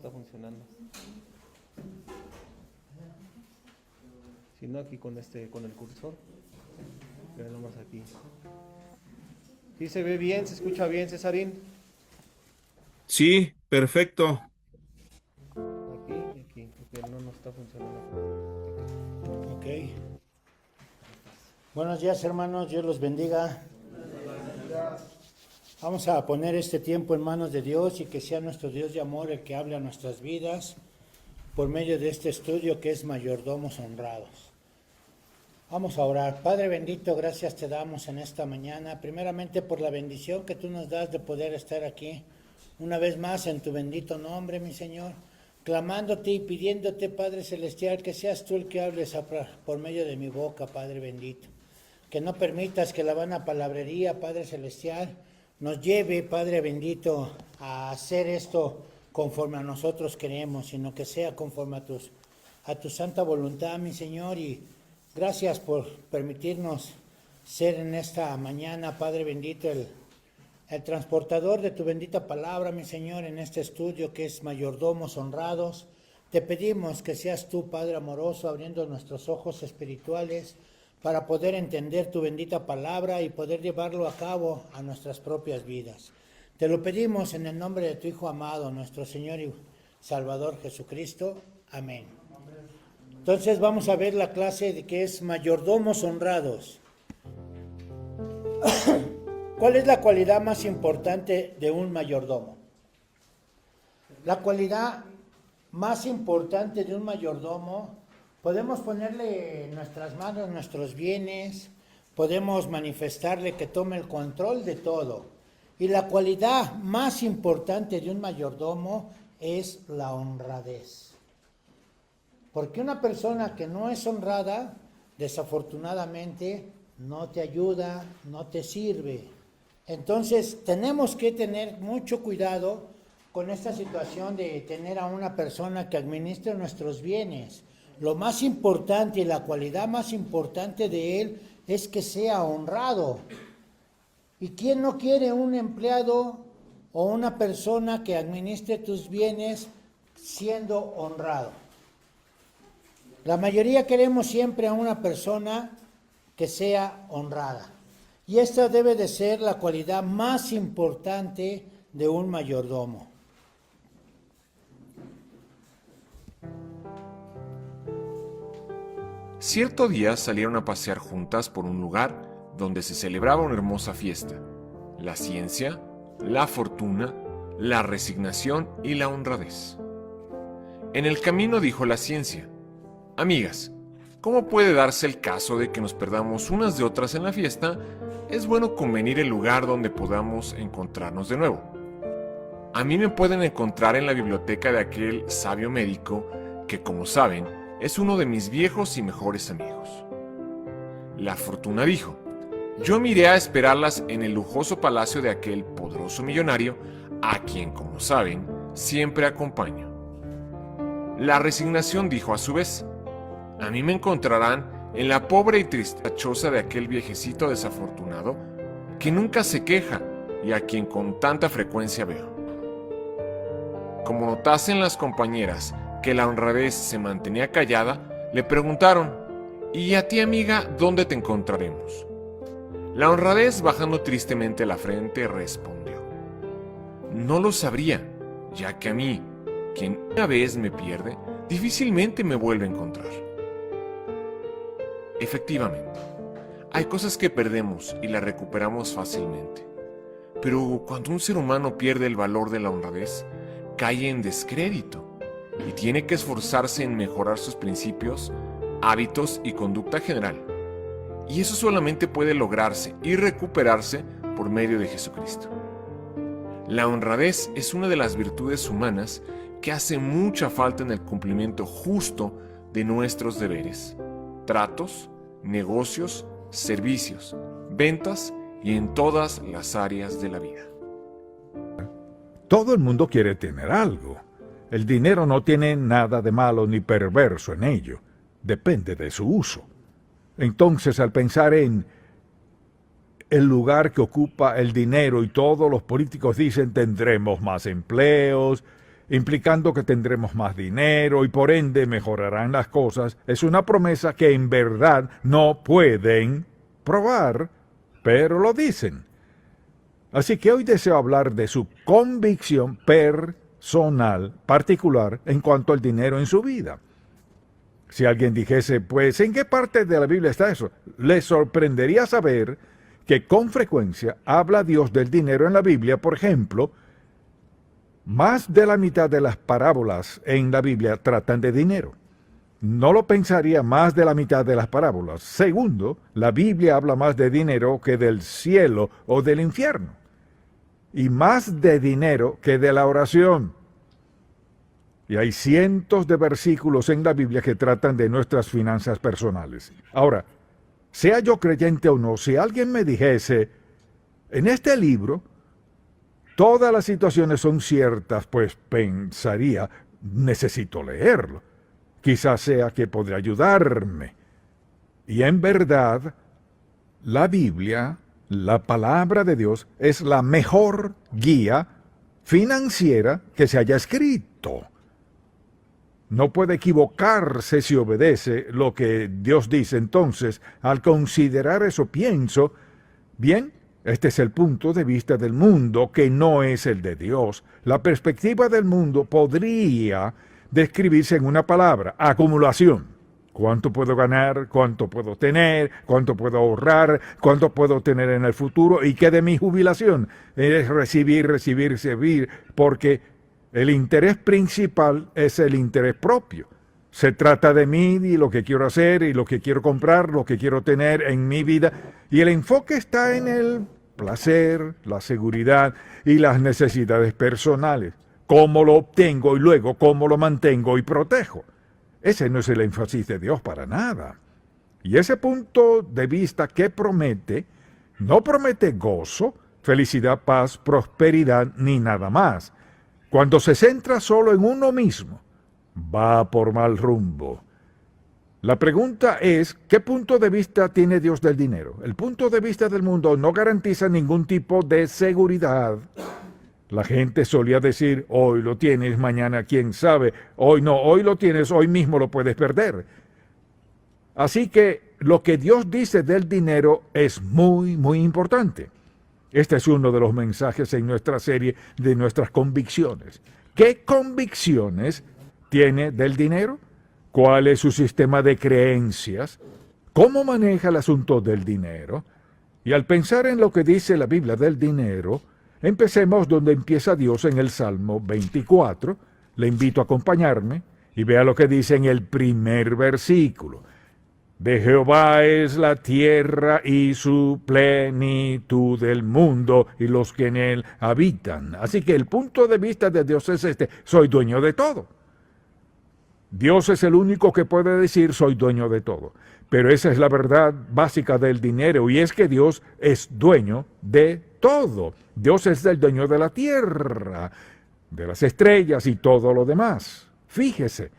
está funcionando. Si no, aquí con el cursor. Vean nomás aquí. ¿Sí se ve bien? ¿Se escucha bien, Cesarín? Sí, perfecto. Aquí y aquí, porque no nos está funcionando. Ok. Buenos días, hermanos. Dios los bendiga. Vamos a poner este tiempo en manos de Dios y que sea nuestro Dios de amor el que hable a nuestras vidas por medio de este estudio que es Mayordomos Honrados. Vamos a orar. Padre bendito, gracias te damos en esta mañana, primeramente por la bendición que tú nos das de poder estar aquí una vez más en tu bendito nombre, mi Señor, clamándote y pidiéndote, Padre Celestial, que seas tú el que hables por medio de mi boca, Padre bendito. Que no permitas que la vana palabrería, Padre Celestial, nos lleve, Padre bendito, a hacer esto conforme a nosotros queremos, sino que sea conforme a tu santa voluntad, mi Señor, y gracias por permitirnos ser en esta mañana, Padre bendito, el transportador de tu bendita palabra, mi Señor, en este estudio que es Mayordomos Honrados. Te pedimos que seas tú, Padre amoroso, abriendo nuestros ojos espirituales para poder entender tu bendita palabra y poder llevarlo a cabo a nuestras propias vidas. Te lo pedimos en el nombre de tu Hijo amado, nuestro Señor y Salvador Jesucristo. Amén. Entonces vamos a ver la clase de que es Mayordomos Honrados. ¿Cuál es la cualidad más importante de un mayordomo? La cualidad más importante de un mayordomo, podemos ponerle en nuestras manos nuestros bienes, podemos manifestarle que tome el control de todo. Y la cualidad más importante de un mayordomo es la honradez. Porque una persona que no es honrada, desafortunadamente, no te ayuda, no te sirve. Entonces, tenemos que tener mucho cuidado con esta situación de tener a una persona que administre nuestros bienes. Lo más importante y la cualidad más importante de él es que sea honrado. ¿Y quién no quiere un empleado o una persona que administre tus bienes siendo honrado? La mayoría queremos siempre a una persona que sea honrada. Y esta debe de ser la cualidad más importante de un mayordomo. Cierto día salieron a pasear juntas por un lugar donde se celebraba una hermosa fiesta. La ciencia, la fortuna, la resignación y la honradez. En el camino dijo la ciencia: amigas, ¿cómo puede darse el caso de que nos perdamos unas de otras en la fiesta? Es bueno convenir el lugar donde podamos encontrarnos de nuevo. A mí me pueden encontrar en la biblioteca de aquel sabio médico que, como saben, es uno de mis viejos y mejores amigos. La fortuna dijo: yo me iré a esperarlas en el lujoso palacio de aquel poderoso millonario, a quien, como saben, siempre acompaño. La resignación dijo a su vez: a mí me encontrarán en la pobre y triste choza de aquel viejecito desafortunado que nunca se queja y a quien con tanta frecuencia veo. Como notasen las compañeras que la honradez se mantenía callada, le preguntaron: ¿y a ti, amiga, dónde te encontraremos? La honradez, bajando tristemente la frente, respondió: no lo sabría, ya que a mí, quien una vez me pierde, difícilmente me vuelve a encontrar. Efectivamente, hay cosas que perdemos y las recuperamos fácilmente. Pero cuando un ser humano pierde el valor de la honradez, cae en descrédito y tiene que esforzarse en mejorar sus principios, hábitos y conducta general. Y eso solamente puede lograrse y recuperarse por medio de Jesucristo. La honradez es una de las virtudes humanas que hace mucha falta en el cumplimiento justo de nuestros deberes, tratos, negocios, servicios, ventas y en todas las áreas de la vida. Todo el mundo quiere tener algo. El dinero no tiene nada de malo ni perverso en ello. Depende de su uso. Entonces, al pensar en el lugar que ocupa el dinero y todos los políticos dicen tendremos más empleos, implicando que tendremos más dinero y por ende mejorarán las cosas, es una promesa que en verdad no pueden probar, pero lo dicen. Así que hoy deseo hablar de su convicción personal, particular, en cuanto al dinero en su vida. Si alguien dijese, pues, ¿en qué parte de la Biblia está eso? Le sorprendería saber que con frecuencia habla Dios del dinero en la Biblia. Por ejemplo, más de la mitad de las parábolas en la Biblia tratan de dinero. No lo pensaría, más de la mitad de las parábolas. Segundo, la Biblia habla más de dinero que del cielo o del infierno. Y más de dinero que de la oración. Y hay cientos de versículos en la Biblia que tratan de nuestras finanzas personales. Ahora, sea yo creyente o no, si alguien me dijese, en este libro, todas las situaciones son ciertas, pues pensaría, necesito leerlo. Quizás sea que podría ayudarme. Y en verdad, la Biblia, la palabra de Dios, es la mejor guía financiera que se haya escrito. No puede equivocarse si obedece lo que Dios dice. Entonces, al considerar eso, pienso, bien, este es el punto de vista del mundo, que no es el de Dios. La perspectiva del mundo podría describirse en una palabra: acumulación. ¿Cuánto puedo ganar? ¿Cuánto puedo tener? ¿Cuánto puedo ahorrar? ¿Cuánto puedo tener en el futuro? ¿Y qué de mi jubilación? Es recibir, porque el interés principal es el interés propio. Se trata de mí y lo que quiero hacer y lo que quiero comprar, lo que quiero tener en mi vida. Y el enfoque está en el placer, la seguridad y las necesidades personales. Cómo lo obtengo y luego cómo lo mantengo y protejo. Ese no es el énfasis de Dios para nada. Y ese punto de vista que promete, no promete gozo, felicidad, paz, prosperidad, ni nada más. Cuando se centra solo en uno mismo, va por mal rumbo. La pregunta es, ¿qué punto de vista tiene Dios del dinero? El punto de vista del mundo no garantiza ningún tipo de seguridad. La gente solía decir, hoy lo tienes, mañana quién sabe. Hoy no, hoy lo tienes, hoy mismo lo puedes perder. Así que lo que Dios dice del dinero es muy, muy importante. Este es uno de los mensajes en nuestra serie de nuestras convicciones. ¿Qué convicciones tiene del dinero? ¿Cuál es su sistema de creencias? ¿Cómo maneja el asunto del dinero? Y al pensar en lo que dice la Biblia del dinero, empecemos donde empieza Dios en el Salmo 24. Le invito a acompañarme y vea lo que dice en el primer versículo. De Jehová es la tierra y su plenitud del mundo y los que en él habitan. Así que el punto de vista de Dios es este: soy dueño de todo. Dios es el único que puede decir soy dueño de todo. Pero esa es la verdad básica del dinero, y es que Dios es dueño de todo. Dios es el dueño de la tierra, de las estrellas y todo lo demás. Fíjese.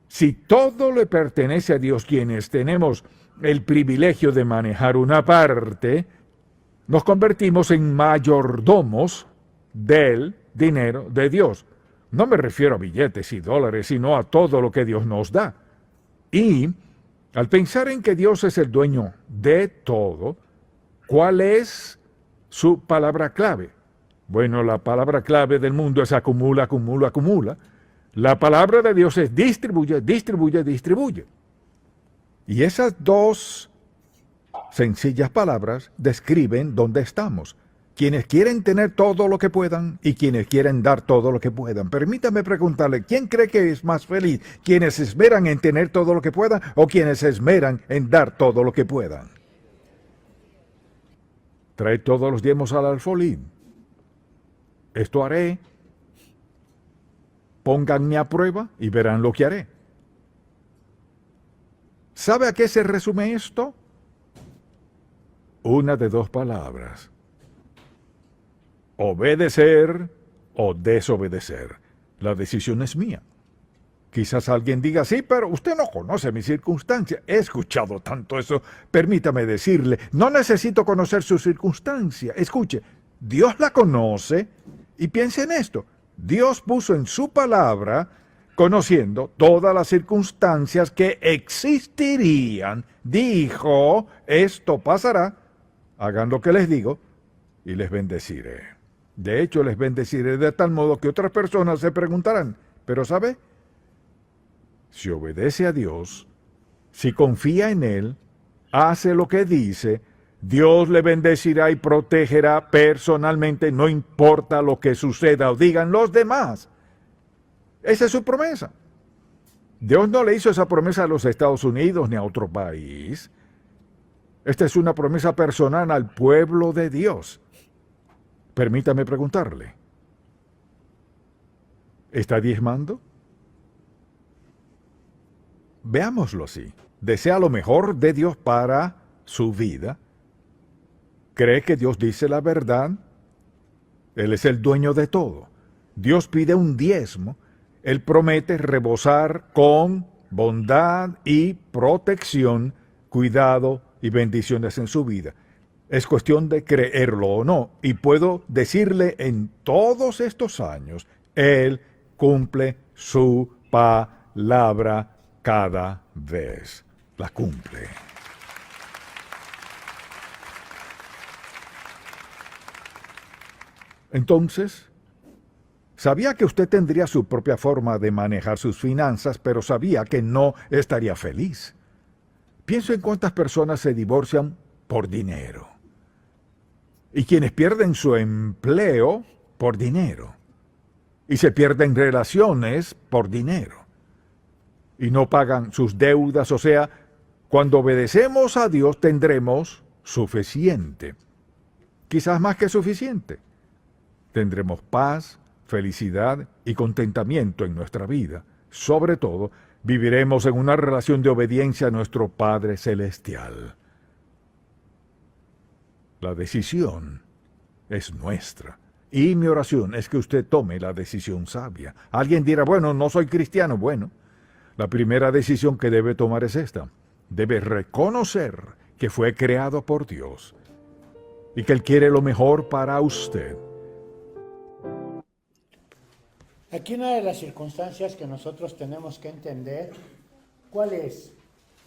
Si todo le pertenece a Dios, quienes tenemos el privilegio de manejar una parte, nos convertimos en mayordomos del dinero de Dios. No me refiero a billetes y dólares, sino a todo lo que Dios nos da. Y al pensar en que Dios es el dueño de todo, ¿cuál es su palabra clave? Bueno, la palabra clave del mundo es acumula, acumula, acumula. La palabra de Dios es distribuye, distribuye, distribuye. Y esas dos sencillas palabras describen dónde estamos. Quienes quieren tener todo lo que puedan y quienes quieren dar todo lo que puedan. Permítame preguntarle, ¿quién cree que es más feliz? ¿Quienes se esmeran en tener todo lo que puedan o quienes se esmeran en dar todo lo que puedan? Trae todos los diezmos al alfolí. Esto haré. Pónganme a prueba y verán lo que haré. ¿Sabe a qué se resume esto? Una de dos palabras: obedecer o desobedecer. La decisión es mía. Quizás alguien diga, sí, pero usted no conoce mi circunstancia. He escuchado tanto eso. Permítame decirle, no necesito conocer su circunstancia. Escuche, Dios la conoce y piense en esto. Dios puso en su palabra, conociendo todas las circunstancias que existirían, dijo, esto pasará, hagan lo que les digo, y les bendeciré. De hecho, les bendeciré de tal modo que otras personas se preguntarán, pero ¿sabe? Si obedece a Dios, si confía en Él, hace lo que dice, Dios le bendecirá y protegerá personalmente, no importa lo que suceda o digan los demás. Esa es su promesa. Dios no le hizo esa promesa a los Estados Unidos ni a otro país. Esta es una promesa personal al pueblo de Dios. Permítame preguntarle, ¿está diezmando? Veámoslo así. ¿Desea lo mejor de Dios para su vida? ¿Cree que Dios dice la verdad? Él es el dueño de todo. Dios pide un diezmo. Él promete rebosar con bondad y protección, cuidado y bendiciones en su vida. Es cuestión de creerlo o no. Y puedo decirle en todos estos años, Él cumple su palabra cada vez. La cumple. Entonces, sabía que usted tendría su propia forma de manejar sus finanzas, pero sabía que no estaría feliz. Pienso en cuántas personas se divorcian por dinero. Y quienes pierden su empleo por dinero. Y se pierden relaciones por dinero. Y no pagan sus deudas, o sea, cuando obedecemos a Dios tendremos suficiente. Quizás más que suficiente. Tendremos paz, felicidad y contentamiento en nuestra vida. Sobre todo, viviremos en una relación de obediencia a nuestro Padre Celestial. La decisión es nuestra. Y mi oración es que usted tome la decisión sabia. Alguien dirá, bueno, no soy cristiano. Bueno, la primera decisión que debe tomar es esta. Debe reconocer que fue creado por Dios y que Él quiere lo mejor para usted. Aquí una de las circunstancias que nosotros tenemos que entender, ¿cuál es?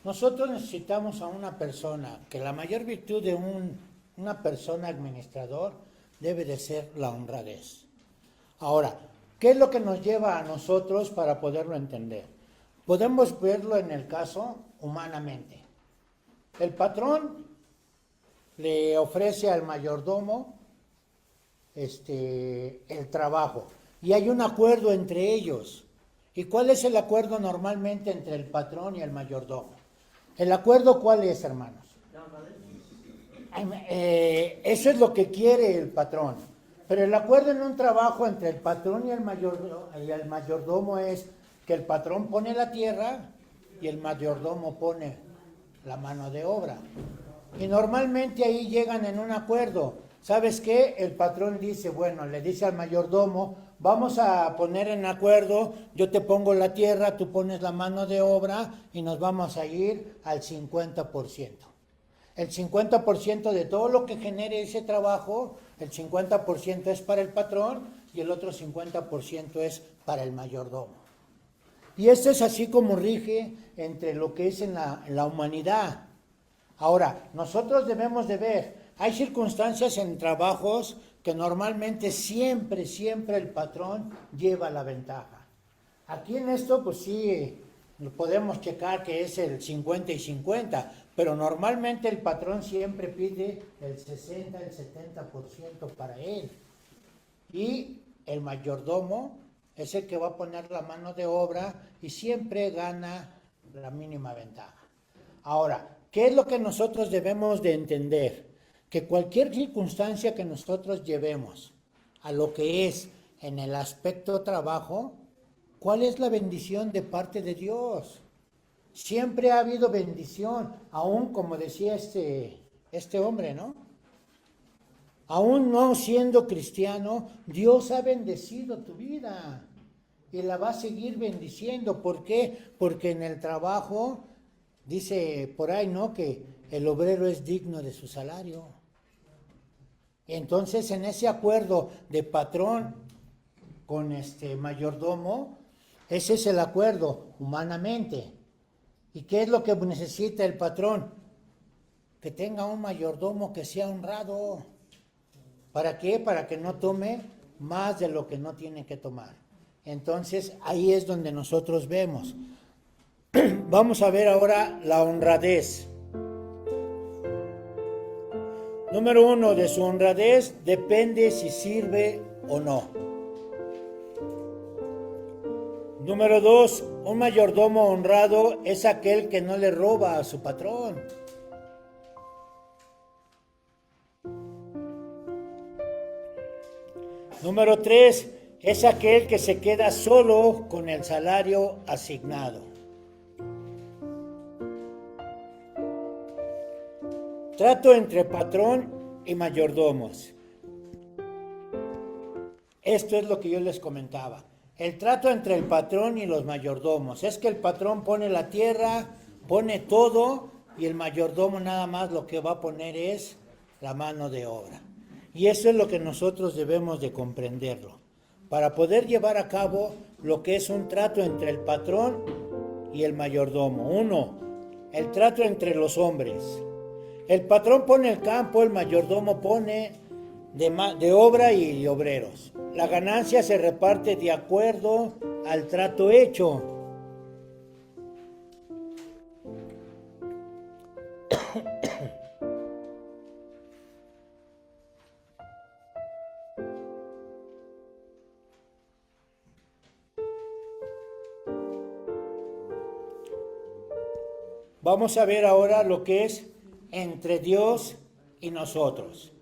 Nosotros necesitamos a una persona, que la mayor virtud de una persona administrador debe de ser la honradez. Ahora, ¿qué es lo que nos lleva a nosotros para poderlo entender? Podemos verlo en el caso humanamente. El patrón le ofrece al mayordomo el trabajo. Y hay un acuerdo entre ellos. ¿Y cuál es el acuerdo normalmente entre el patrón y el mayordomo? ¿El acuerdo cuál es, hermanos? Eso es lo que quiere el patrón. Pero el acuerdo en un trabajo entre el patrón y el mayordomo es que el patrón pone la tierra y el mayordomo pone la mano de obra. Y normalmente ahí llegan en un acuerdo. ¿Sabes qué? El patrón dice, bueno, le dice al mayordomo, vamos a poner en acuerdo, yo te pongo la tierra, tú pones la mano de obra y nos vamos a ir al 50%. El 50% de todo lo que genere ese trabajo, el 50% es para el patrón y el otro 50% es para el mayordomo. Y esto es así como rige entre lo que es en la humanidad. Ahora, nosotros debemos de ver, hay circunstancias en trabajos que normalmente siempre el patrón lleva la ventaja. Aquí en esto, pues sí, podemos checar que es el 50 y 50, pero normalmente el patrón siempre pide el 60, el 70% para él. Y el mayordomo es el que va a poner la mano de obra y siempre gana la mínima ventaja. Ahora, ¿qué es lo que nosotros debemos de entender? Que cualquier circunstancia que nosotros llevemos a lo que es en el aspecto trabajo, ¿cuál es la bendición de parte de Dios? Siempre ha habido bendición, aún como decía este hombre, ¿no? Aún no siendo cristiano, Dios ha bendecido tu vida y la va a seguir bendiciendo. ¿Por qué? Porque en el trabajo, dice por ahí, ¿no? Que el obrero es digno de su salario. Entonces, en ese acuerdo de patrón con este mayordomo, ese es el acuerdo humanamente. ¿Y qué es lo que necesita el patrón? Que tenga un mayordomo que sea honrado. ¿Para qué? Para que no tome más de lo que no tiene que tomar. Entonces, ahí es donde nosotros vemos. Vamos a ver ahora la honradez. Número 1, de su honradez depende si sirve o no. Número 2, un mayordomo honrado es aquel que no le roba a su patrón. Número 3, es aquel que se queda solo con el salario asignado. Trato entre patrón y mayordomos. Esto es lo que yo les comentaba. El trato entre el patrón y los mayordomos. Es que el patrón pone la tierra, pone todo, y el mayordomo nada más lo que va a poner es la mano de obra. Y eso es lo que nosotros debemos de comprenderlo. Para poder llevar a cabo lo que es un trato entre el patrón y el mayordomo. 1, el trato entre los hombres. El patrón pone el campo, el mayordomo pone de obra y de obreros. La ganancia se reparte de acuerdo al trato hecho. Vamos a ver ahora lo que es entre Dios y nosotros.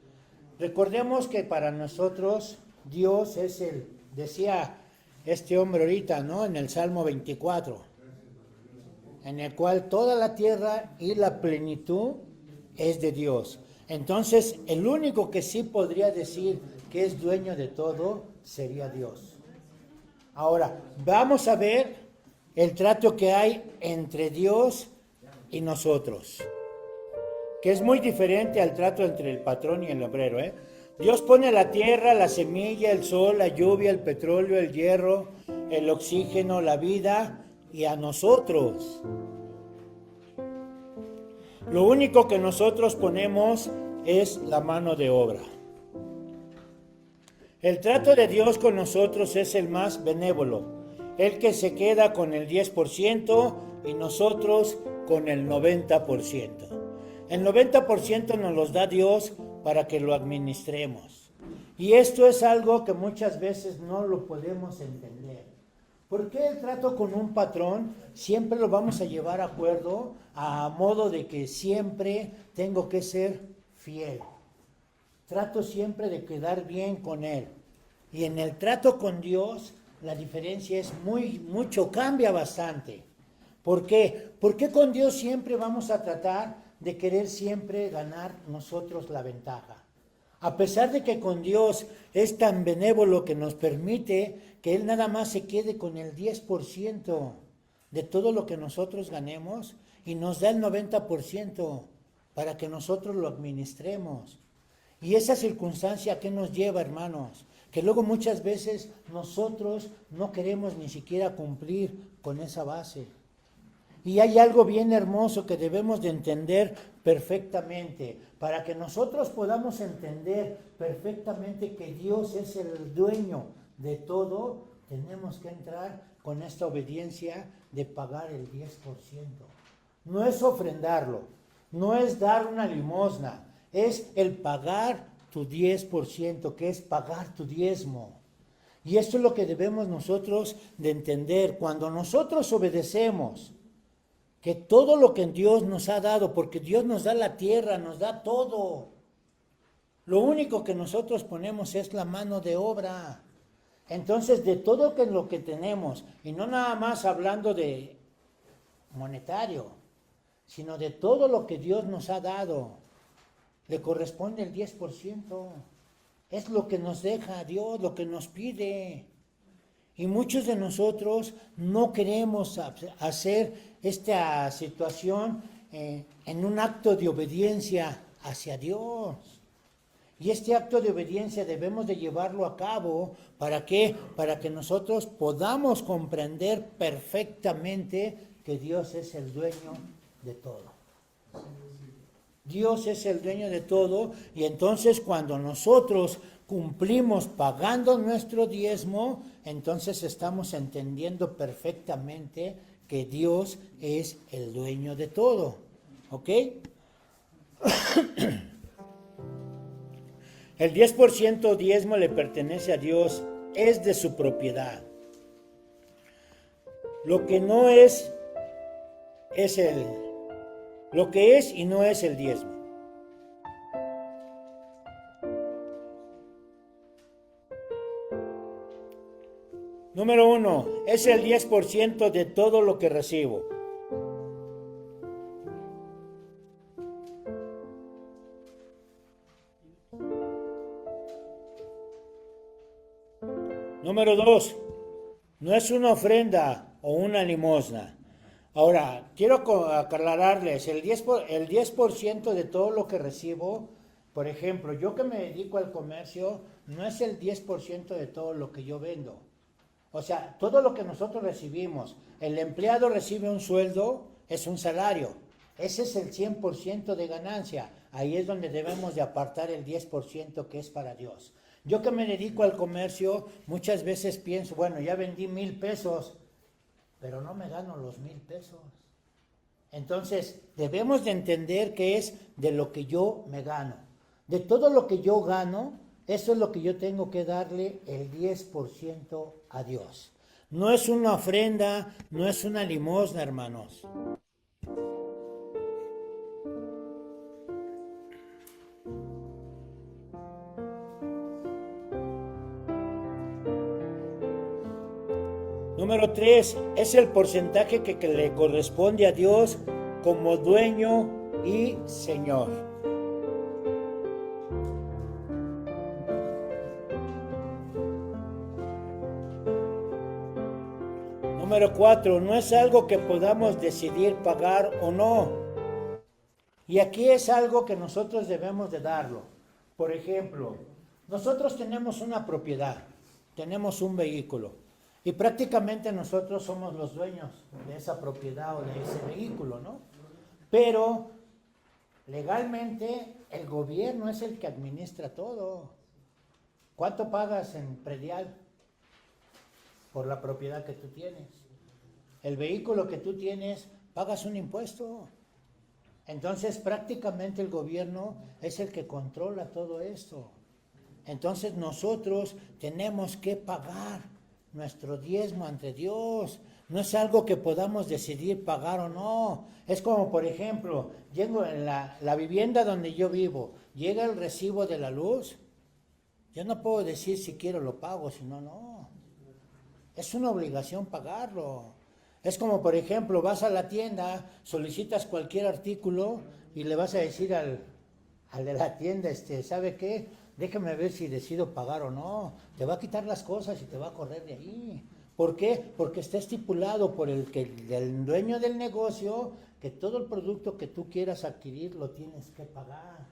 Recordemos que para nosotros Dios es decía este hombre ahorita, ¿no? En el Salmo 24, en el cual toda la tierra y la plenitud es de Dios. Entonces, el único que sí podría decir que es dueño de todo sería Dios. Ahora, vamos a ver el trato que hay entre Dios y nosotros, que es muy diferente al trato entre el patrón y el obrero, Dios pone la tierra, la semilla, el sol, la lluvia, el petróleo, el hierro, el oxígeno, la vida, y a nosotros. Lo único que nosotros ponemos es la mano de obra. El trato de Dios con nosotros es el más benévolo, el que se queda con el 10% y nosotros con el 90%. El 90% nos los da Dios para que lo administremos. Y esto es algo que muchas veces no lo podemos entender. ¿Por qué el trato con un patrón siempre lo vamos a llevar a acuerdo a modo de que siempre tengo que ser fiel? Trato siempre de quedar bien con él. Y en el trato con Dios la diferencia es mucho, cambia bastante. ¿Por qué? Porque con Dios siempre vamos a tratar de querer siempre ganar nosotros la ventaja. A pesar de que con Dios es tan benévolo que nos permite que Él nada más se quede con el 10% de todo lo que nosotros ganemos y nos da el 90% para que nosotros lo administremos. Y esa circunstancia, ¿qué nos lleva, hermanos? Que luego muchas veces nosotros no queremos ni siquiera cumplir con esa base. Y hay algo bien hermoso que debemos de entender perfectamente. Para que nosotros podamos entender perfectamente que Dios es el dueño de todo, tenemos que entrar con esta obediencia de pagar el 10%. No es ofrendarlo, no es dar una limosna, es el pagar tu 10%, que es pagar tu diezmo. Y esto es lo que debemos nosotros de entender. Cuando nosotros obedecemos, que todo lo que Dios nos ha dado, porque Dios nos da la tierra, nos da todo. Lo único que nosotros ponemos es la mano de obra. Entonces, de todo lo que tenemos, y no nada más hablando de monetario, sino de todo lo que Dios nos ha dado, le corresponde el 10%. Es lo que nos deja Dios, lo que nos pide. Y muchos de nosotros no queremos hacer esta situación en un acto de obediencia hacia Dios. Y este acto de obediencia debemos de llevarlo a cabo. ¿Para qué? Para que nosotros podamos comprender perfectamente que Dios es el dueño de todo. Dios es el dueño de todo, y entonces cuando nosotros cumplimos pagando nuestro diezmo, entonces estamos entendiendo perfectamente que Dios es el dueño de todo. ¿Ok? El 10% diezmo le pertenece a Dios, es de su propiedad. Lo que no es, lo que es y no es el diezmo. Número 1, es el 10% de todo lo que recibo. Número 2, no es una ofrenda o una limosna. Ahora, quiero aclararles, el 10% de todo lo que recibo, por ejemplo, yo que me dedico al comercio, no es el 10% de todo lo que yo vendo. O sea, todo lo que nosotros recibimos, el empleado recibe un sueldo, es un salario. Ese es el 100% de ganancia. Ahí es donde debemos de apartar el 10% que es para Dios. Yo que me dedico al comercio, muchas veces pienso, bueno, ya vendí 1,000 pesos, pero no me gano los 1,000 pesos. Entonces, debemos de entender que es de lo que yo me gano. De todo lo que yo gano, eso es lo que yo tengo que darle el 10% a Dios. No es una ofrenda, no es una limosna, hermanos. Número 3, es el porcentaje que le corresponde a Dios como dueño y Señor. Número 4, no es algo que podamos decidir pagar o no. Y aquí es algo que nosotros debemos de darlo. Por ejemplo, nosotros tenemos una propiedad, tenemos un vehículo. Y prácticamente nosotros somos los dueños de esa propiedad o de ese vehículo, ¿no? Pero legalmente el gobierno es el que administra todo. ¿Cuánto pagas en predial por la propiedad que tú tienes? El vehículo que tú tienes, pagas un impuesto. Entonces prácticamente el gobierno es el que controla todo esto. Entonces nosotros tenemos que pagar nuestro diezmo ante Dios. No es algo que podamos decidir pagar o no. Es como, por ejemplo, llego en la vivienda donde yo vivo, llega el recibo de la luz. Yo no puedo decir si quiero lo pago, si no, no. Es una obligación pagarlo. Es como, por ejemplo, vas a la tienda, solicitas cualquier artículo y le vas a decir al de la tienda, ¿sabe qué? Déjame ver si decido pagar o no. Te va a quitar las cosas y te va a correr de ahí. ¿Por qué? Porque está estipulado por el dueño del negocio que todo el producto que tú quieras adquirir lo tienes que pagar.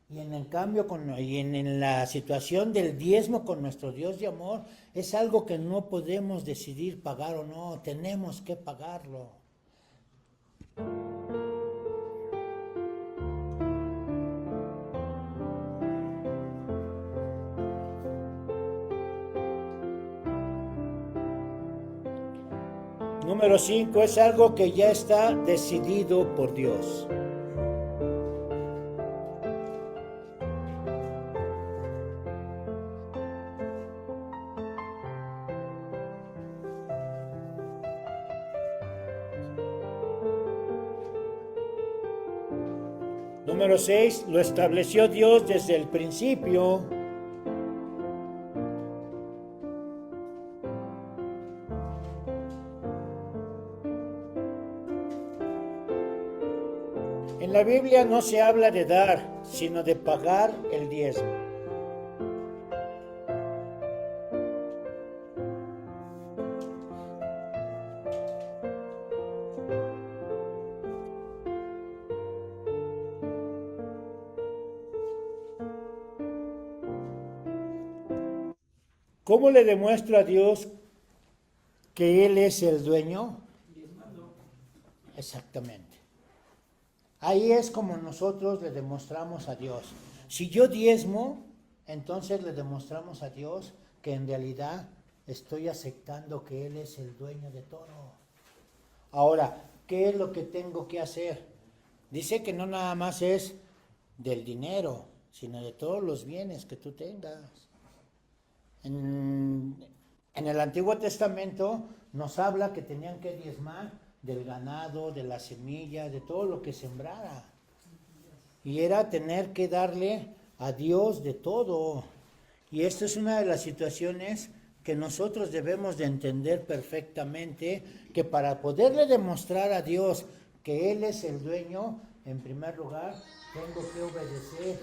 Y en el cambio, en la situación del diezmo con nuestro Dios de amor, es algo que no podemos decidir pagar o no. Tenemos que pagarlo. Número 5, es algo que ya está decidido por Dios. Número 6, lo estableció Dios desde el principio. En la Biblia no se habla de dar, sino de pagar el diezmo. ¿Cómo le demuestro a Dios que Él es el dueño? Exactamente. Ahí es como nosotros le demostramos a Dios. Si yo diezmo, entonces le demostramos a Dios que en realidad estoy aceptando que Él es el dueño de todo. Ahora, ¿qué es lo que tengo que hacer? Dice que no nada más es del dinero, sino de todos los bienes que tú tengas. En el Antiguo Testamento nos habla que tenían que diezmar del ganado, de la semilla, de todo lo que sembrara. Y era tener que darle a Dios de todo. Y esta es una de las situaciones que nosotros debemos de entender perfectamente, que para poderle demostrar a Dios que Él es el dueño, en primer lugar, tengo que obedecer.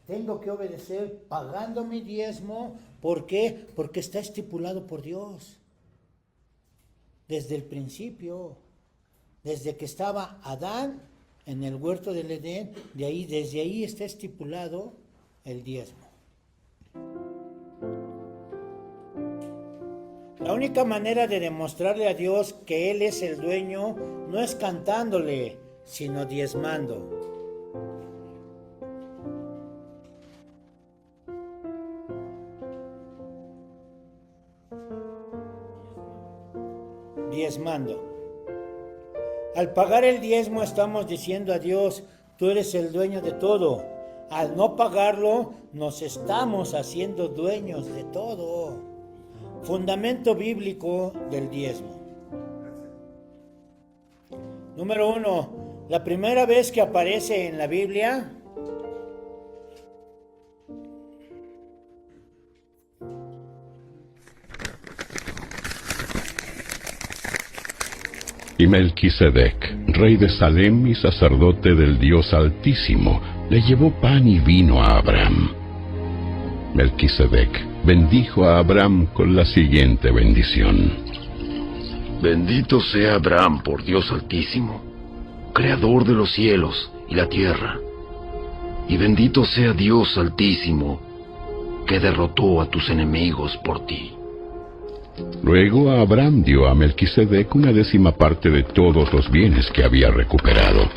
Tengo que obedecer pagando mi diezmo. ¿Por qué? Porque está estipulado por Dios. Desde el principio, desde que estaba Adán en el huerto del Edén, desde ahí está estipulado el diezmo. La única manera de demostrarle a Dios que Él es el dueño no es cantándole, sino diezmando. Diezmando. Al pagar el diezmo estamos diciendo a Dios, tú eres el dueño de todo. Al no pagarlo, nos estamos haciendo dueños de todo. Fundamento bíblico del diezmo. Número 1. La primera vez que aparece en la Biblia, Y Melquisedec, rey de Salem y sacerdote del Dios Altísimo, le llevó pan y vino a Abraham. Melquisedec bendijo a Abraham con la siguiente bendición: Bendito sea Abraham por Dios Altísimo, Creador de los cielos y la tierra. Y bendito sea Dios Altísimo, que derrotó a tus enemigos por ti. Luego Abraham dio a Melquisedec una 10ª de todos los bienes que había recuperado.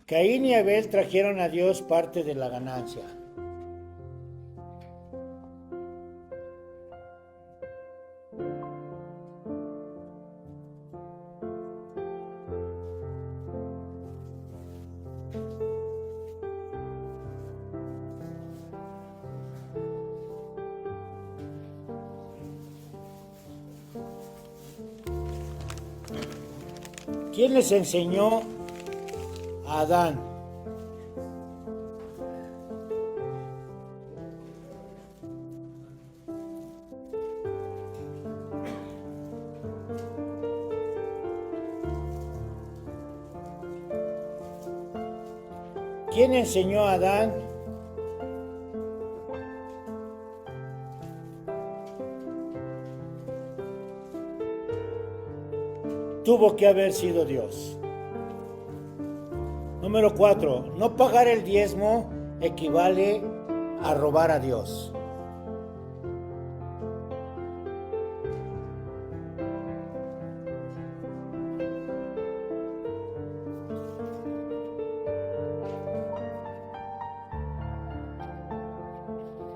Caín y Abel trajeron a Dios parte de la ganancia. ¿Quién les enseñó a Adán? ¿Quién enseñó a Adán? Tuvo que haber sido Dios. Número 4. No pagar el diezmo equivale a robar a Dios.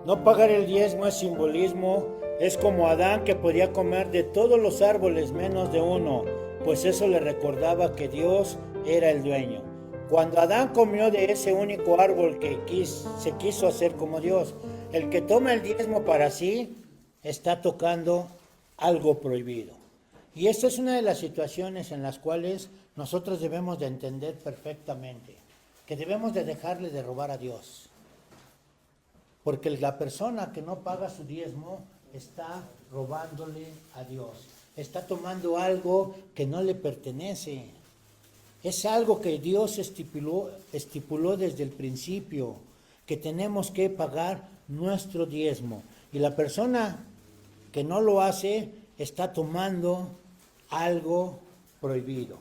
No pagar el diezmo es simbolismo, es como Adán que podía comer de todos los árboles menos de uno, pues eso le recordaba que Dios era el dueño. Cuando Adán comió de ese único árbol que se quiso hacer como Dios, el que toma el diezmo para sí está tocando algo prohibido. Y esta es una de las situaciones en las cuales nosotros debemos de entender perfectamente, que debemos de dejarle de robar a Dios. Porque la persona que no paga su diezmo está robándole a Dios. Está tomando algo que no le pertenece. Es algo que Dios estipuló desde el principio, que tenemos que pagar nuestro diezmo. Y la persona que no lo hace está tomando algo prohibido,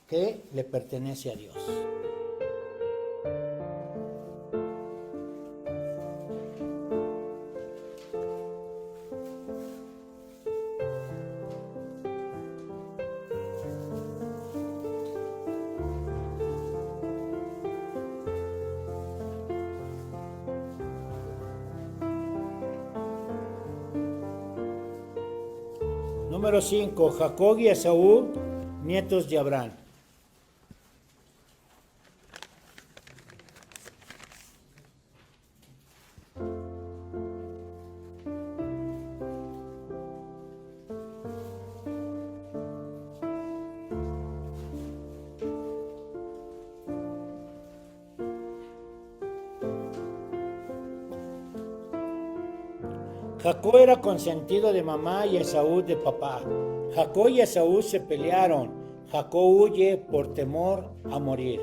que le pertenece a Dios. Número 5. Jacob y Esaú, nietos de Abraham. Jacob era consentido de mamá y Esaú de papá. Jacob y Esaú se pelearon. Jacob huye por temor a morir.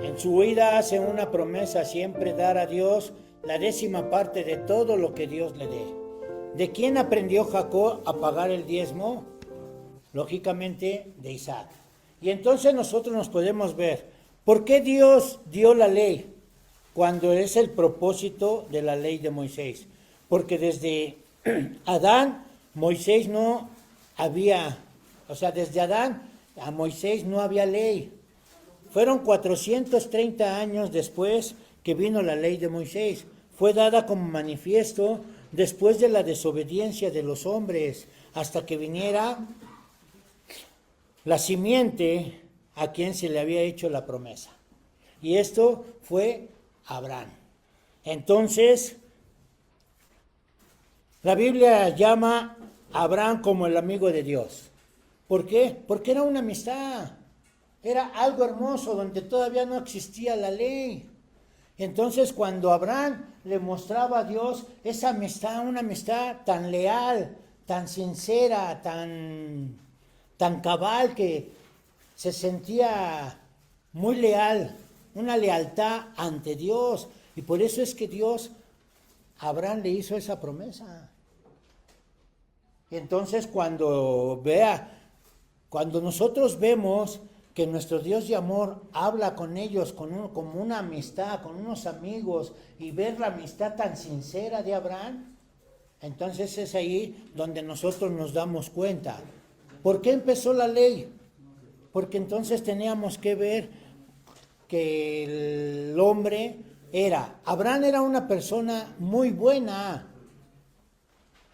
En su huida hace una promesa: siempre dar a Dios la 10ª parte de todo lo que Dios le dé. ¿De quién aprendió Jacob a pagar el diezmo? Lógicamente de Isaac. Y entonces nosotros nos podemos ver, ¿por qué Dios dio la ley cuando es el propósito de la ley de Moisés? Porque desde Adán, Moisés no había, desde Adán a Moisés no había ley. Fueron 430 años después que vino la ley de Moisés. Fue dada como manifiesto después de la desobediencia de los hombres, hasta que viniera la simiente a quien se le había hecho la promesa. Y esto fue Abraham. Entonces, la Biblia llama a Abraham como el amigo de Dios. ¿Por qué? Porque era una amistad. Era algo hermoso donde todavía no existía la ley. Entonces, cuando Abraham le mostraba a Dios esa amistad, una amistad tan leal, tan sincera, tan cabal, que se sentía muy leal, una lealtad ante Dios. Y por eso es que Dios a Abraham le hizo esa promesa. Y entonces cuando nosotros vemos que nuestro Dios de amor habla con ellos como una amistad, con unos amigos, y ver la amistad tan sincera de Abraham, entonces es ahí donde nosotros nos damos cuenta. ¿Por qué empezó la ley? Porque entonces teníamos que ver que el hombre Abraham era una persona muy buena.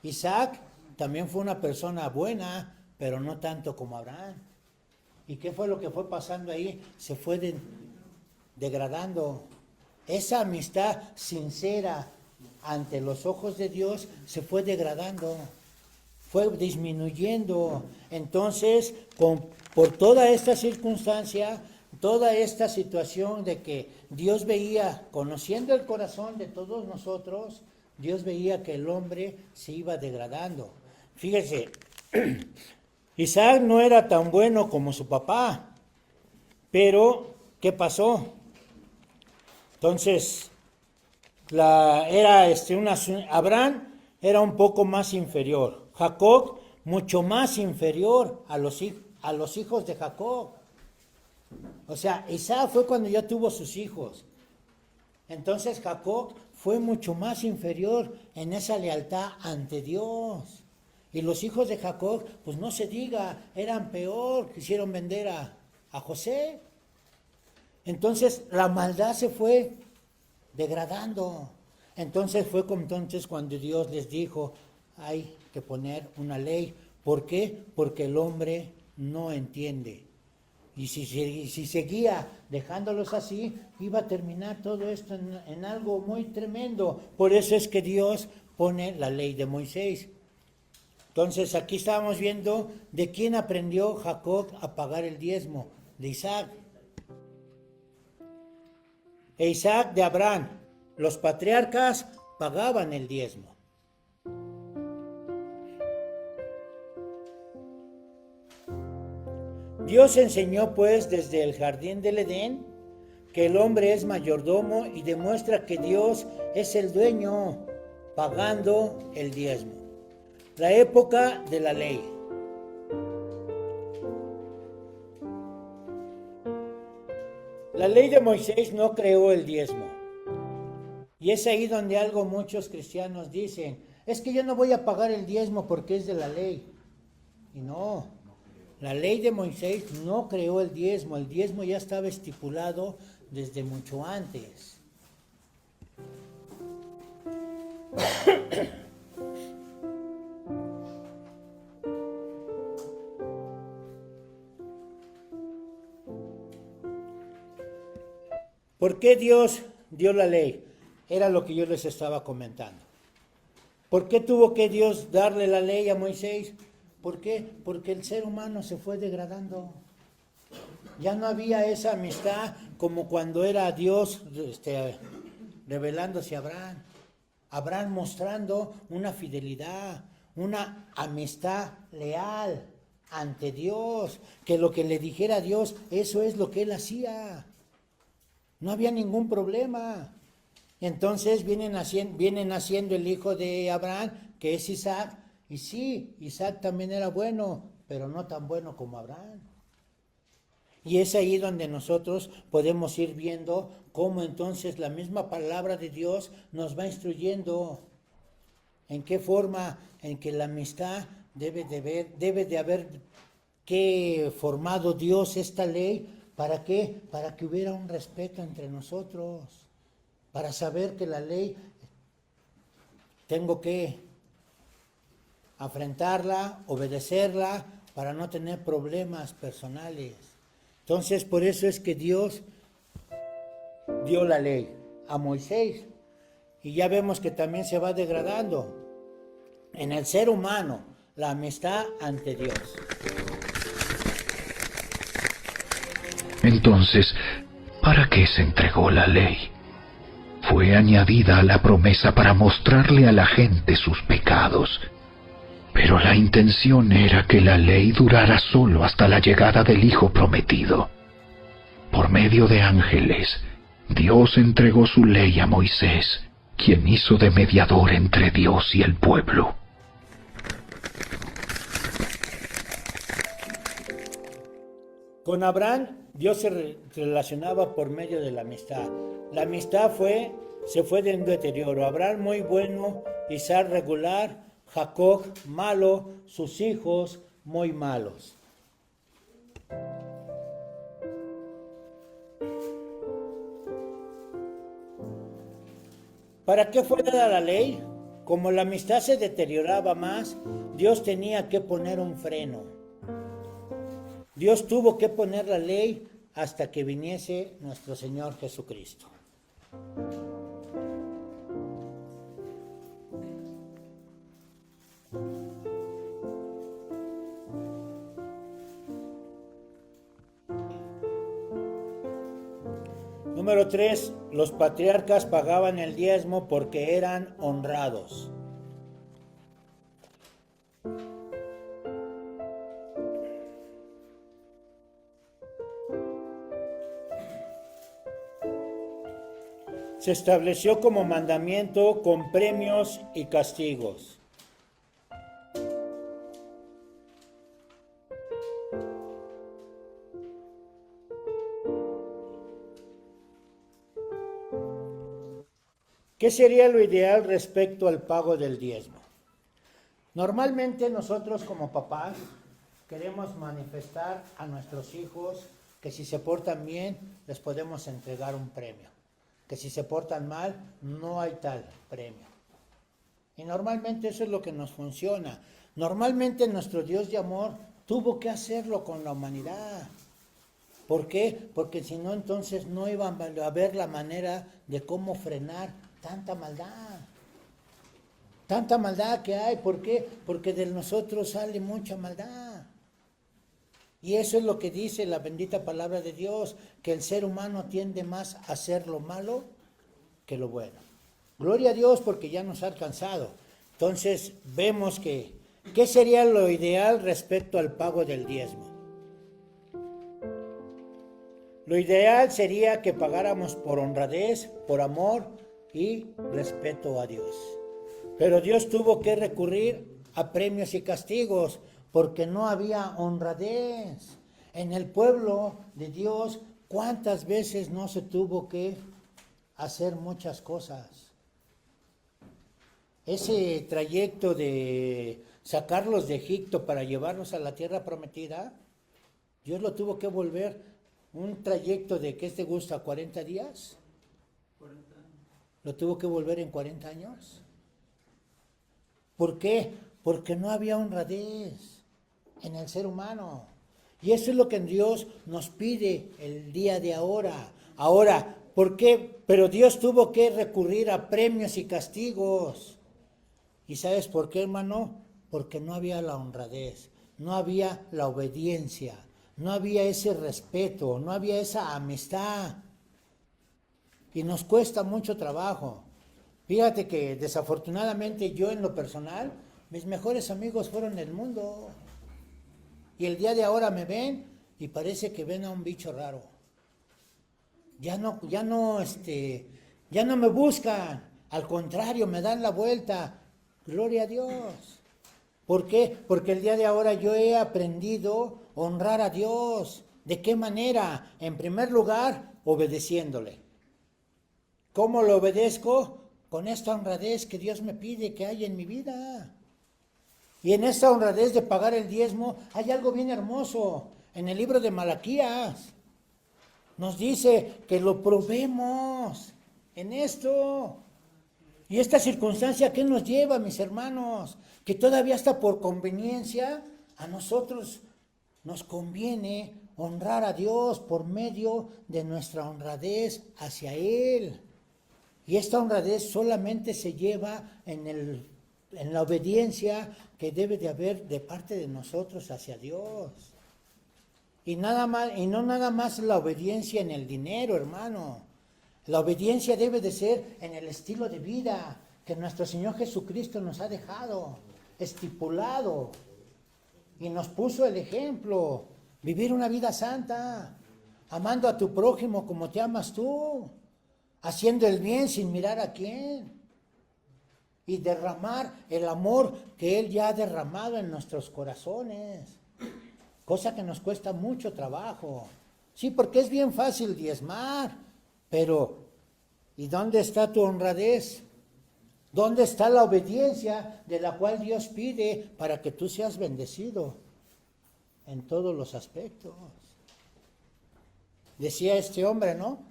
Isaac también fue una persona buena, pero no tanto como Abraham. ¿Y qué fue lo que fue pasando ahí? Se fue degradando. Esa amistad sincera ante los ojos de Dios se fue degradando, fue disminuyendo. Entonces, por toda esta circunstancia, toda esta situación de que Dios veía, conociendo el corazón de todos nosotros, Dios veía que el hombre se iba degradando. Fíjese, Isaac no era tan bueno como su papá, pero ¿qué pasó? Entonces, Abraham era un poco más inferior, Jacob mucho más inferior a los hijos de Jacob. O sea, Isaac fue cuando ya tuvo sus hijos. Entonces Jacob fue mucho más inferior en esa lealtad ante Dios. Y los hijos de Jacob, pues no se diga, eran peor, quisieron vender a José. Entonces la maldad se fue degradando. Entonces fue cuando Dios les dijo, hay que poner una ley. ¿Por qué? Porque el hombre no entiende. Y si seguía dejándolos así, iba a terminar todo esto en algo muy tremendo. Por eso es que Dios pone la ley de Moisés. Entonces aquí estábamos viendo de quién aprendió Jacob a pagar el diezmo. De Isaac. E Isaac de Abraham. Los patriarcas pagaban el diezmo. Dios enseñó pues desde el jardín del Edén que el hombre es mayordomo y demuestra que Dios es el dueño pagando el diezmo. La época de la ley. La ley de Moisés no creó el diezmo. Y es ahí donde muchos cristianos dicen, es que yo no voy a pagar el diezmo porque es de la ley. Y no, la ley de Moisés no creó el diezmo ya estaba estipulado desde mucho antes. ¿Por qué Dios dio la ley? Era lo que yo les estaba comentando. ¿Por qué tuvo que Dios darle la ley a Moisés? ¿Por qué? Porque el ser humano se fue degradando. Ya no había esa amistad como cuando era Dios revelándose a Abraham. Abraham mostrando una fidelidad, una amistad leal ante Dios, que lo que le dijera a Dios, eso es lo que él hacía. No había ningún problema. Entonces viene naciendo el hijo de Abraham, que es Isaac, y sí, Isaac también era bueno, pero no tan bueno como Abraham. Y es ahí donde nosotros podemos ir viendo cómo entonces la misma palabra de Dios nos va instruyendo. ¿En qué forma? En que la amistad debe de haber que formado Dios esta ley. ¿Para qué? Para que hubiera un respeto entre nosotros. Para saber que la ley tengo que afrentarla, obedecerla, para no tener problemas personales. Entonces, por eso es que Dios dio la ley a Moisés. Y ya vemos que también se va degradando en el ser humano la amistad ante Dios. Entonces, ¿para qué se entregó la ley? Fue añadida a la promesa para mostrarle a la gente sus pecados. Pero la intención era que la ley durara solo hasta la llegada del Hijo prometido. Por medio de ángeles, Dios entregó su ley a Moisés, quien hizo de mediador entre Dios y el pueblo. Con Abraham, Dios se relacionaba por medio de la amistad. La amistad se fue de un deterioro. Abraham muy bueno, Isaac regular, Jacob malo, sus hijos muy malos. ¿Para qué fue dada la ley? Como la amistad se deterioraba más, Dios tenía que poner un freno. Dios tuvo que poner la ley hasta que viniese nuestro Señor Jesucristo. Número 3, los patriarcas pagaban el diezmo porque eran honrados. Se estableció como mandamiento con premios y castigos. ¿Qué sería lo ideal respecto al pago del diezmo? Normalmente nosotros como papás queremos manifestar a nuestros hijos que si se portan bien les podemos entregar un premio, que si se portan mal no hay tal premio. Y normalmente eso es lo que nos funciona. Normalmente nuestro Dios de amor tuvo que hacerlo con la humanidad. ¿Por qué? Porque si no, entonces no iba a haber la manera de cómo frenar tanta maldad. Tanta maldad que hay. ¿Por qué? Porque de nosotros sale mucha maldad. Y eso es lo que dice la bendita palabra de Dios, que el ser humano tiende más a hacer lo malo que lo bueno. Gloria a Dios porque ya nos ha alcanzado. Entonces vemos que, ¿qué sería lo ideal respecto al pago del diezmo? Lo ideal sería que pagáramos por honradez, por amor y respeto a Dios. Pero Dios tuvo que recurrir a premios y castigos porque no había honradez. En el pueblo de Dios, ¿cuántas veces no se tuvo que hacer muchas cosas? Ese trayecto de sacarlos de Egipto para llevarlos a la tierra prometida, Dios lo tuvo que volver un trayecto de, ¿qué te gusta? ¿40 días? 40 años. ¿Lo tuvo que volver en 40 años? ¿Por qué? Porque no había honradez en el ser humano. Y eso es lo que Dios nos pide el día de ahora. Ahora, ¿Por qué? Pero Dios tuvo que recurrir a premios y castigos. ¿Y sabes por qué, hermano? Porque no había la honradez, no había la obediencia, no había ese respeto, no había esa amistad. Y nos cuesta mucho trabajo. Fíjate que desafortunadamente yo en lo personal, mis mejores amigos fueron del mundo. Y el día de ahora me ven y parece que ven a un bicho raro. Ya no me buscan. Al contrario, me dan la vuelta. Gloria a Dios. ¿Por qué? Porque el día de ahora yo he aprendido a honrar a Dios. ¿De qué manera? En primer lugar, obedeciéndole. ¿Cómo lo obedezco? Con esta honradez que Dios me pide que haya en mi vida. Y en esta honradez de pagar el diezmo hay algo bien hermoso. En el libro de Malaquías nos dice que lo probemos en esto. Y esta circunstancia, ¿qué nos lleva, mis hermanos? Que todavía hasta por conveniencia a nosotros nos conviene honrar a Dios por medio de nuestra honradez hacia Él. Y esta honradez solamente se lleva en la obediencia que debe de haber de parte de nosotros hacia Dios. Y no nada más la obediencia en el dinero, hermano. La obediencia debe de ser en el estilo de vida que nuestro Señor Jesucristo nos ha dejado, estipulado, y nos puso el ejemplo. Vivir una vida santa, amando a tu prójimo como te amas tú, haciendo el bien sin mirar a quién, y derramar el amor que Él ya ha derramado en nuestros corazones, cosa que nos cuesta mucho trabajo. Sí, porque es bien fácil diezmar, pero ¿y dónde está tu honradez? ¿Dónde está la obediencia de la cual Dios pide para que tú seas bendecido en todos los aspectos? Decía este hombre, ¿no?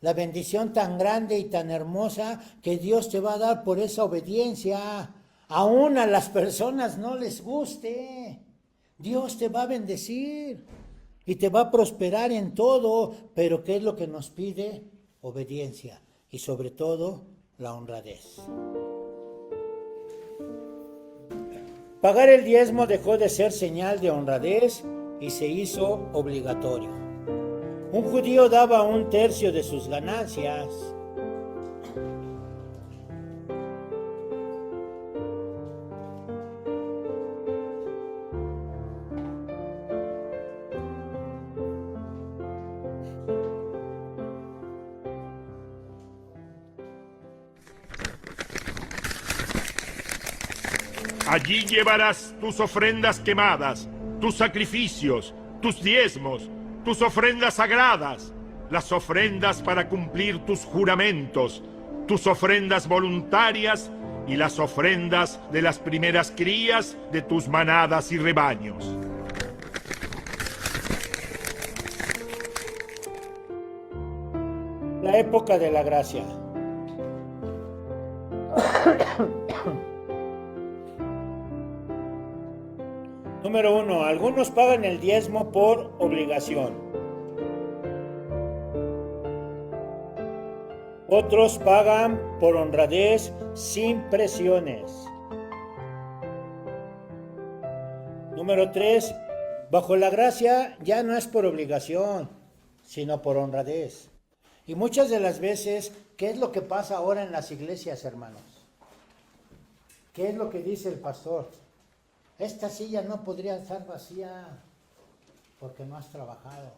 La bendición tan grande y tan hermosa que Dios te va a dar por esa obediencia. Aún a las personas no les guste. Dios te va a bendecir y te va a prosperar en todo. Pero ¿qué es lo que nos pide? Obediencia y sobre todo la honradez. Pagar el diezmo dejó de ser señal de honradez y se hizo obligatorio. Un judío daba 1/3 de sus ganancias. Allí llevarás tus ofrendas quemadas, tus sacrificios, tus diezmos, tus ofrendas sagradas, las ofrendas para cumplir tus juramentos, tus ofrendas voluntarias y las ofrendas de las primeras crías de tus manadas y rebaños. La época de la gracia. Número 1. Algunos pagan el diezmo por obligación. Otros pagan por honradez sin presiones. Número 3. Bajo la gracia ya no es por obligación, sino por honradez. Y muchas de las veces, ¿qué es lo que pasa ahora en las iglesias, hermanos? ¿Qué es lo que dice el pastor? Esta silla no podría estar vacía porque no has trabajado.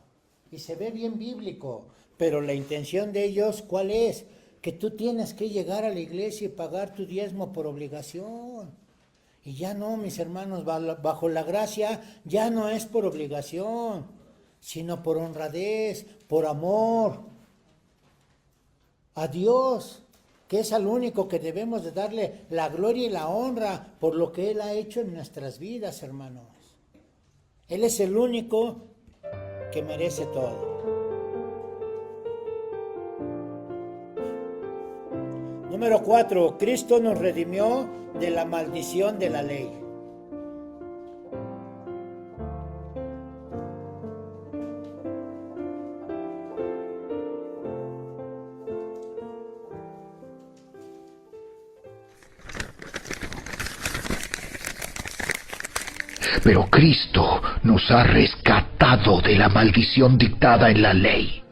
Y se ve bien bíblico, pero la intención de ellos, ¿cuál es? Que tú tienes que llegar a la iglesia y pagar tu diezmo por obligación. Y ya no, mis hermanos, bajo la gracia ya no es por obligación, sino por honradez, por amor a Dios, que es al único que debemos de darle la gloria y la honra por lo que Él ha hecho en nuestras vidas, hermanos. Él es el único que merece todo. Número 4. Cristo nos redimió de la maldición de la ley. Pero Cristo nos ha rescatado de la maldición dictada en la ley.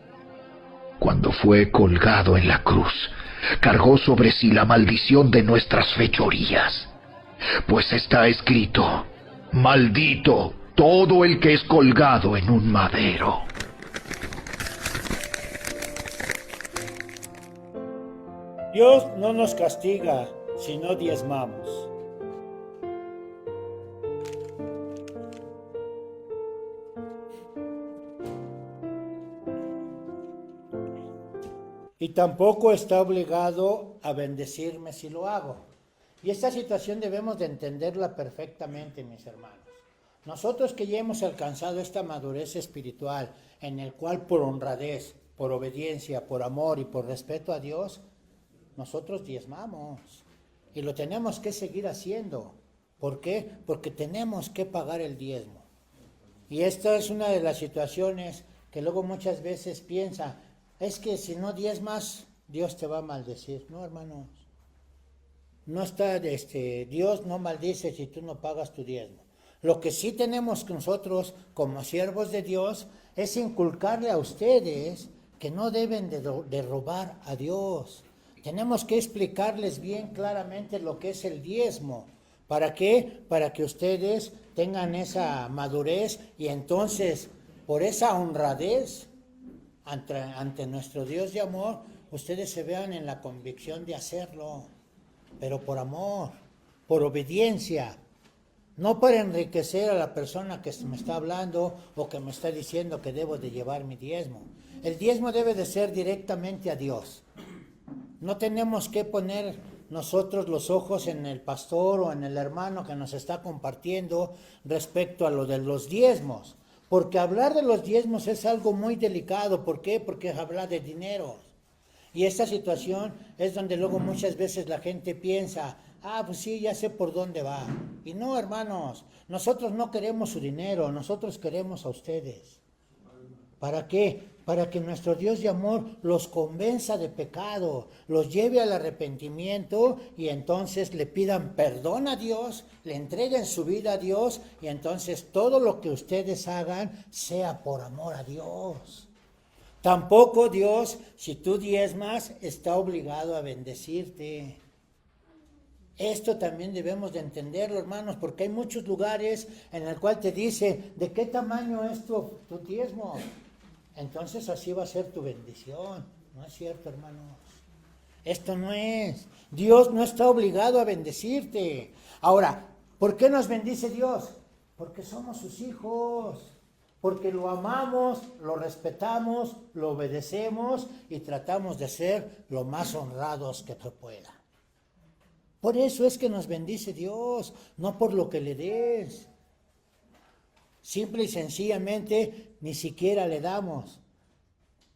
Cuando fue colgado en la cruz, cargó sobre sí la maldición de nuestras fechorías. Pues está escrito: maldito todo el que es colgado en un madero. Dios no nos castiga si no diezmamos. Y tampoco está obligado a bendecirme si lo hago. Y esta situación debemos de entenderla perfectamente, mis hermanos. Nosotros que ya hemos alcanzado esta madurez espiritual, en el cual por honradez, por obediencia, por amor y por respeto a Dios, nosotros diezmamos. Y lo tenemos que seguir haciendo. ¿Por qué? Porque tenemos que pagar el diezmo. Y esta es una de las situaciones que luego muchas veces piensa, es que si no diezmas, Dios te va a maldecir. No, hermanos. No está, Dios no maldice si tú no pagas tu diezmo. Lo que sí tenemos nosotros, como siervos de Dios, es inculcarle a ustedes que no deben de robar a Dios. Tenemos que explicarles bien claramente lo que es el diezmo. ¿Para qué? Para que ustedes tengan esa madurez y entonces, por esa honradez ante nuestro Dios de amor, ustedes se vean en la convicción de hacerlo, pero por amor, por obediencia, no para enriquecer a la persona que me está hablando o que me está diciendo que debo de llevar mi diezmo. El diezmo debe de ser directamente a Dios. No tenemos que poner nosotros los ojos en el pastor o en el hermano que nos está compartiendo respecto a lo de los diezmos. Porque hablar de los diezmos es algo muy delicado. ¿Por qué? Porque habla de dinero. Y esta situación es donde luego muchas veces la gente piensa, pues sí, ya sé por dónde va. Y no, hermanos, nosotros no queremos su dinero, nosotros queremos a ustedes. ¿Para qué? Para que nuestro Dios de amor los convenza de pecado, los lleve al arrepentimiento y entonces le pidan perdón a Dios, le entreguen su vida a Dios y entonces todo lo que ustedes hagan sea por amor a Dios. Tampoco Dios, si tú diezmas, está obligado a bendecirte. Esto también debemos de entenderlo, hermanos, porque hay muchos lugares en el cual te dice, ¿de qué tamaño es tu diezmo? Entonces así va a ser tu bendición. No es cierto, hermanos. Esto no es. Dios no está obligado a bendecirte. Ahora, ¿por qué nos bendice Dios? Porque somos sus hijos. Porque lo amamos, lo respetamos, lo obedecemos y tratamos de ser lo más honrados que se pueda. Por eso es que nos bendice Dios, no por lo que le des. Simple y sencillamente ni siquiera le damos,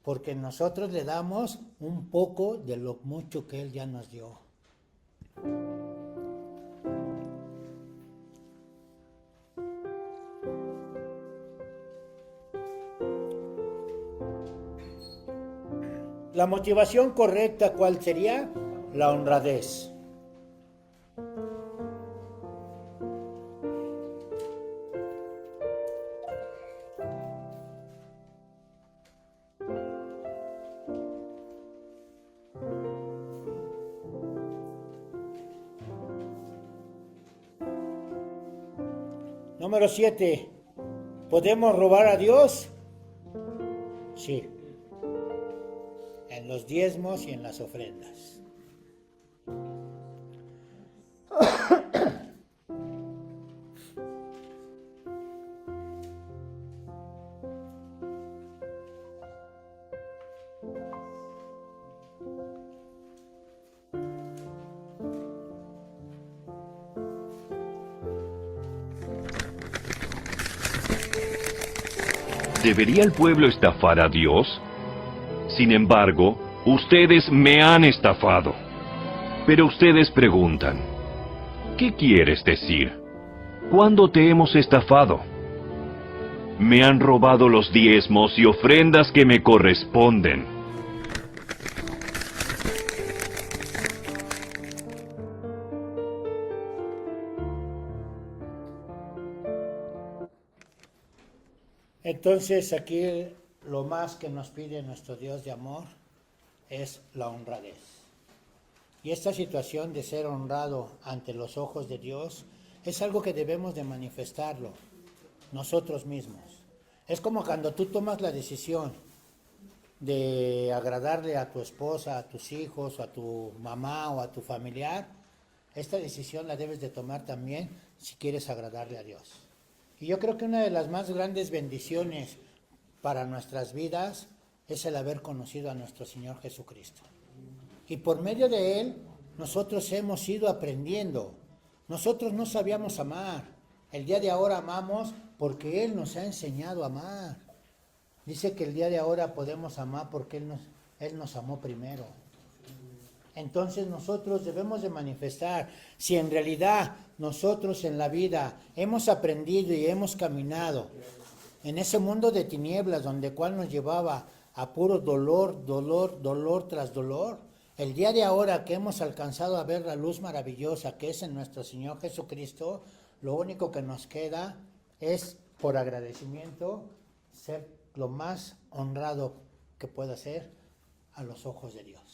porque nosotros le damos un poco de lo mucho que Él ya nos dio. La motivación correcta, ¿cuál sería? La honradez. Número 7. ¿Podemos robar a Dios? Sí. En los diezmos y en las ofrendas. ¿Debería el pueblo estafar a Dios? Sin embargo, ustedes me han estafado. Pero ustedes preguntan, ¿qué quieres decir? ¿Cuándo te hemos estafado? Me han robado los diezmos y ofrendas que me corresponden. Entonces aquí lo más que nos pide nuestro Dios de amor es la honradez. Y esta situación de ser honrado ante los ojos de Dios es algo que debemos de manifestarlo nosotros mismos. Es como cuando tú tomas la decisión de agradarle a tu esposa, a tus hijos, o a tu mamá o a tu familiar. Esta decisión la debes de tomar también si quieres agradarle a Dios. Y yo creo que una de las más grandes bendiciones para nuestras vidas es el haber conocido a nuestro Señor Jesucristo. Y por medio de Él, nosotros hemos ido aprendiendo. Nosotros no sabíamos amar. El día de ahora amamos porque Él nos ha enseñado a amar. Dice que el día de ahora podemos amar porque Él nos amó primero. Entonces nosotros debemos de manifestar, si en realidad nosotros en la vida hemos aprendido y hemos caminado en ese mundo de tinieblas donde cual nos llevaba a puro dolor, dolor tras dolor, el día de ahora que hemos alcanzado a ver la luz maravillosa que es en nuestro Señor Jesucristo, lo único que nos queda es, por agradecimiento, ser lo más honrado que pueda ser a los ojos de Dios.